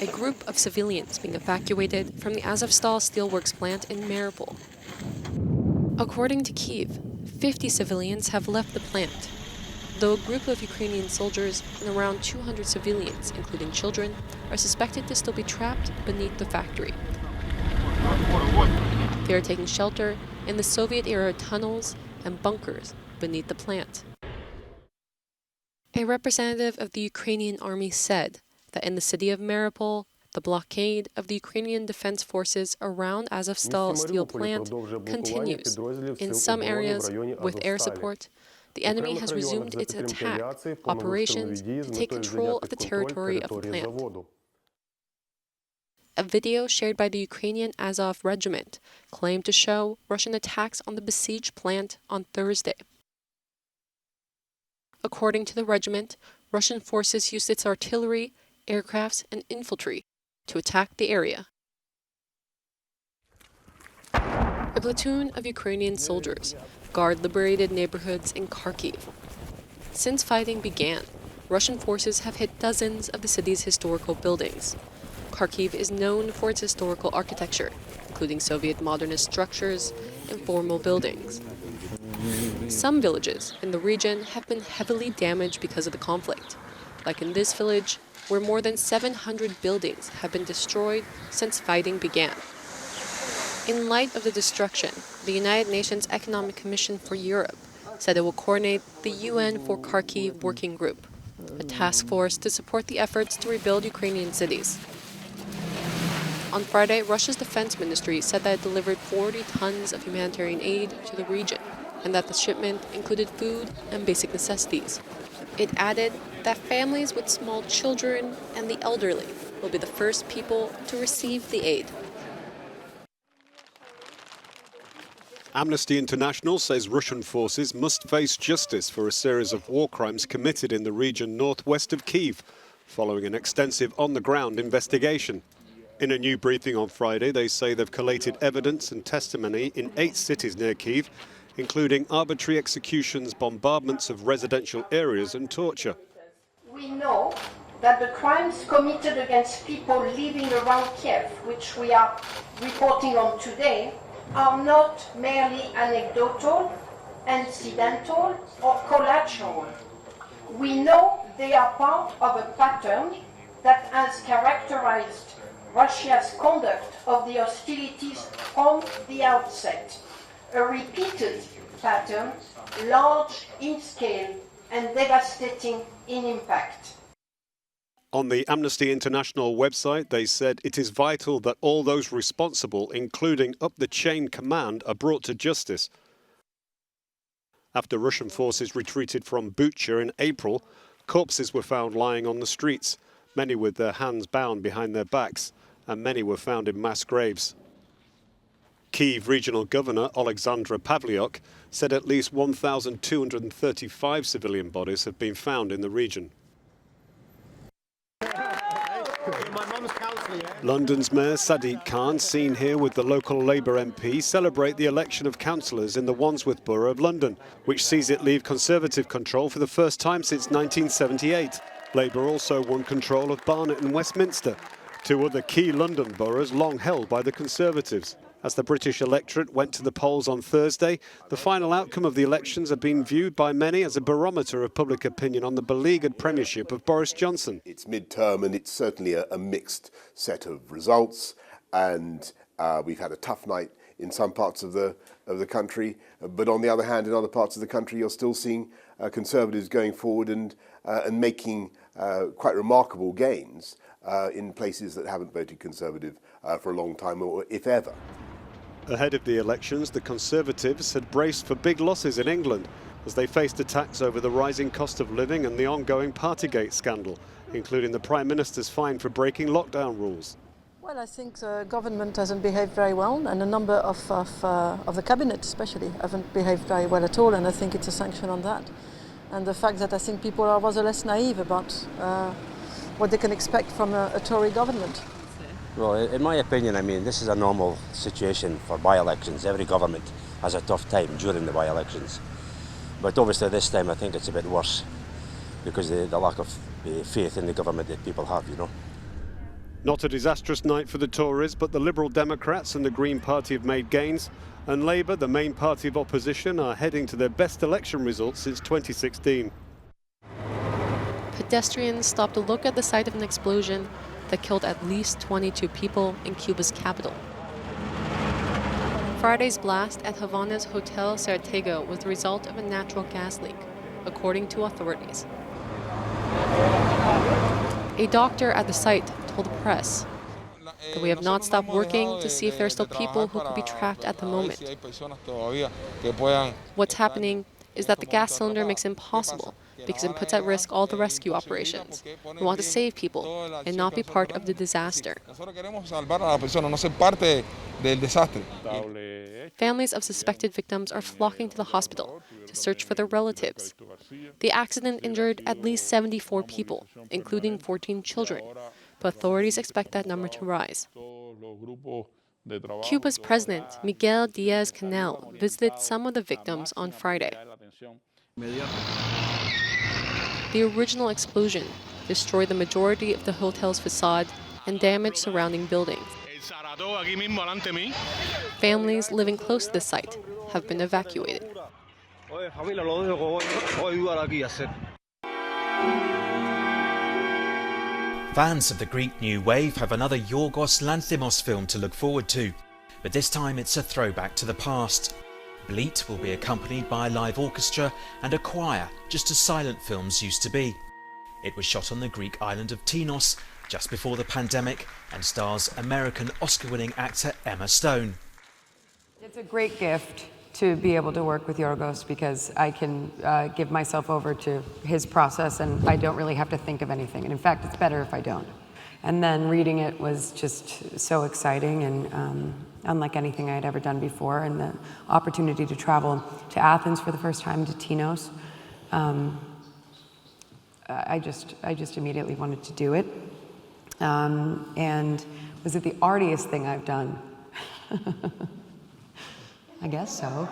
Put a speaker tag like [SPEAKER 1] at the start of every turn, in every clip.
[SPEAKER 1] a group of civilians being evacuated from the Azovstal steelworks plant in Mariupol. According to Kyiv, 50 civilians have left the plant, though a group of Ukrainian soldiers and around 200 civilians, including children, are suspected to still be trapped beneath the factory. They are taking shelter in the Soviet-era tunnels and bunkers beneath the plant. A representative of the Ukrainian army said that in the city of Mariupol, the blockade of the Ukrainian defense forces around Azovstal steel plant continues. In some areas, with air support, the enemy has resumed its attack operations to take control of the territory of the plant. A video shared by the Ukrainian Azov regiment claimed to show Russian attacks on the besieged plant on Thursday. According to the regiment, Russian forces used its artillery, aircrafts, and infantry to attack the area. A platoon of Ukrainian soldiers guard liberated neighborhoods in Kharkiv. Since fighting began, Russian forces have hit dozens of the city's historical buildings. Kharkiv is known for its historical architecture, including Soviet modernist structures and formal buildings. Some villages in the region have been heavily damaged because of the conflict, like in this village, where more than 700 buildings have been destroyed since fighting began. In light of the destruction, the United Nations Economic Commission for Europe said it will coordinate the UN for Kharkiv Working Group, a task force to support the efforts to rebuild Ukrainian cities. On Friday, Russia's defense ministry said that it delivered 40 tons of humanitarian aid to the region, and that the shipment included food and basic necessities. It added that families with small children and the elderly will be the first people to receive the aid.
[SPEAKER 2] Amnesty International says Russian forces must face justice for a series of war crimes committed in the region northwest of Kyiv, following an extensive on-the-ground investigation. In a new briefing on Friday, they say they've collated evidence and testimony in 8 cities near Kyiv, including arbitrary executions, bombardments of residential areas and torture.
[SPEAKER 3] We know that the crimes committed against people living around Kiev, which we are reporting on today, are not merely anecdotal, incidental, or collateral. We know they are part of a pattern that has characterized Russia's conduct of the hostilities from the outset. A repeated pattern, large in scale and devastating in impact.
[SPEAKER 2] On the Amnesty International website, they said it is vital that all those responsible, including up-the-chain command, are brought to justice. After Russian forces retreated from Bucha in April, corpses were found lying on the streets, many with their hands bound behind their backs, and many were found in mass graves. Kyiv Regional Governor Alexandra Pavlyuk said at least 1,235 civilian bodies have been found in the region. London's Mayor Sadiq Khan, seen here with the local Labour MP, celebrate the election of councillors in the Wandsworth Borough of London, which sees it leave Conservative control for the first time since 1978. Labour also won control of Barnet and Westminster, 2 other key London boroughs long held by the Conservatives. As the British electorate went to the polls on Thursday, the final outcome of the elections had been viewed by many as a barometer of public opinion on the beleaguered premiership of Boris Johnson.
[SPEAKER 4] It's mid-term and it's certainly a mixed set of results, and we've had a tough night in some parts of the country, but on the other hand, in other parts of the country, you're still seeing Conservatives going forward and making quite remarkable gains in places that haven't voted Conservative for a long time, or if ever.
[SPEAKER 2] Ahead of the elections, the Conservatives had braced for big losses in England as they faced attacks over the rising cost of living and the ongoing Partygate scandal, including the Prime Minister's fine for breaking lockdown rules.
[SPEAKER 5] Well, I think the government hasn't behaved very well, and a number of the cabinet especially haven't behaved very well at all, and I think it's a sanction on that. And the fact that I think people are rather less naive about what they can expect from a Tory government.
[SPEAKER 6] Well, in my opinion, I mean, this is a normal situation for by-elections. Every government has a tough time during the by-elections. But obviously this time I think it's a bit worse because of the lack of faith in the government that people have, you know.
[SPEAKER 2] Not a disastrous night for the Tories, but the Liberal Democrats and the Green Party have made gains, and Labour, the main party of opposition, are heading to their best election results since 2016.
[SPEAKER 1] Pedestrians stopped to look at the site of an explosion that killed at least 22 people in Cuba's capital. Friday's blast at Havana's Hotel Sartego was the result of a natural gas leak, according to authorities. A doctor at the site told the press that we have not stopped working to see if there are still people who could be trapped at the moment. What's happening is that the gas cylinder makes it impossible because it puts at risk all the rescue operations. We want to save people and not be part of the disaster. Families of suspected victims are flocking to the hospital to search for their relatives. The accident injured at least 74 people, including 14 children, but authorities expect that number to rise. Cuba's president, Miguel Díaz-Canel, visited some of the victims on Friday. The original explosion destroyed the majority of the hotel's facade and damaged surrounding buildings. Families living close to the site have been evacuated.
[SPEAKER 7] Fans of the Greek New Wave have another Yorgos Lanthimos film to look forward to, but this time it's a throwback to the past. Bleat will be accompanied by a live orchestra and a choir, just as silent films used to be. It was shot on the Greek island of Tinos just before the pandemic and stars American Oscar-winning actor Emma Stone.
[SPEAKER 8] It's a great gift to be able to work with Yorgos because I can give myself over to his process and I don't really have to think of anything. And in fact, it's better if I don't. And then reading it was just so exciting and unlike anything I had ever done before. And the opportunity to travel to Athens for the first time, to Tinos, I just immediately wanted to do it. And was it the artiest thing I've done? I guess so.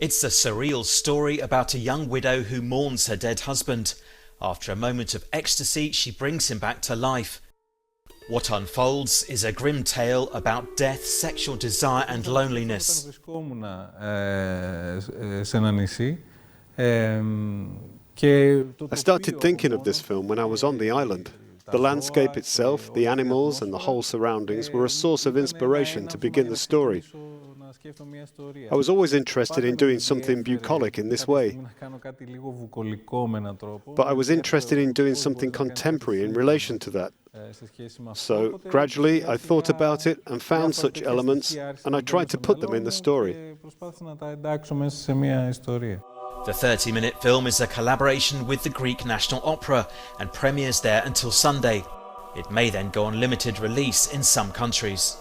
[SPEAKER 7] It's a surreal story about a young widow who mourns her dead husband. After a moment of ecstasy, she brings him back to life. What unfolds is a grim tale about death, sexual desire and loneliness.
[SPEAKER 2] I started thinking of this film when I was on the island. The landscape itself, the animals and the whole surroundings were a source of inspiration to begin the story. I was always interested in doing something bucolic in this way. But I was interested in doing something contemporary in relation to that. So gradually I thought about it and found such elements and I tried to put them in the story.
[SPEAKER 7] The 30-minute film is a collaboration with the Greek National Opera and premieres there until Sunday. It may then go on limited release in some countries.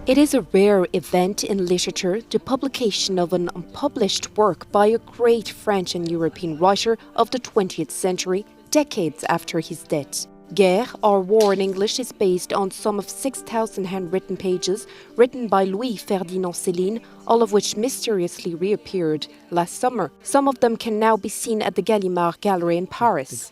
[SPEAKER 9] It is a rare event in literature, the publication of an unpublished work by a great French and European writer of the 20th century, decades after his death. Guerre, or War in English, is based on some of 6,000 handwritten pages written by Louis Ferdinand Céline, all of which mysteriously reappeared last summer. Some of them can now be seen at the Gallimard Gallery in Paris.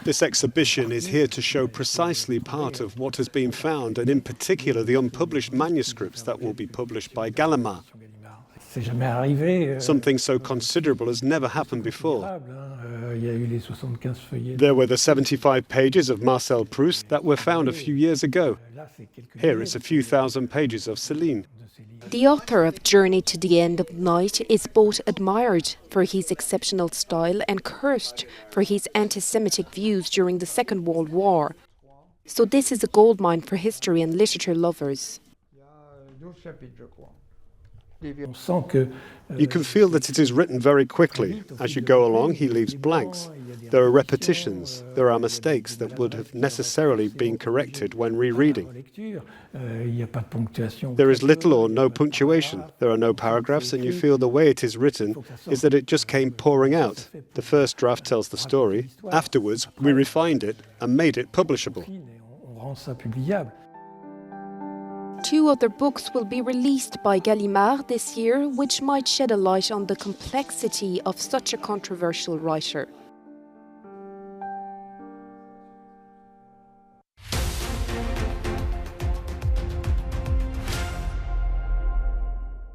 [SPEAKER 2] This exhibition is here to show precisely part of what has been found, and in particular the unpublished manuscripts that will be published by Gallimard. Something so considerable has never happened before. There were the 75 pages of Marcel Proust that were found a few years ago. Here it's a few thousand pages of Céline.
[SPEAKER 9] The author of Journey to the End of Night is both admired for his exceptional style and cursed for his anti-Semitic views during the Second World War. So this is a goldmine for history and literature lovers.
[SPEAKER 2] You can feel that it is written very quickly. As you go along, he leaves blanks. There are repetitions. There are mistakes that would have necessarily been corrected when rereading. There is little or no punctuation. There are no paragraphs, and you feel the way it is written is that it just came pouring out. The first draft tells the story. Afterwards, we refined it and made it publishable.
[SPEAKER 9] 2 other books will be released by Gallimard this year, which might shed a light on the complexity of such a controversial writer.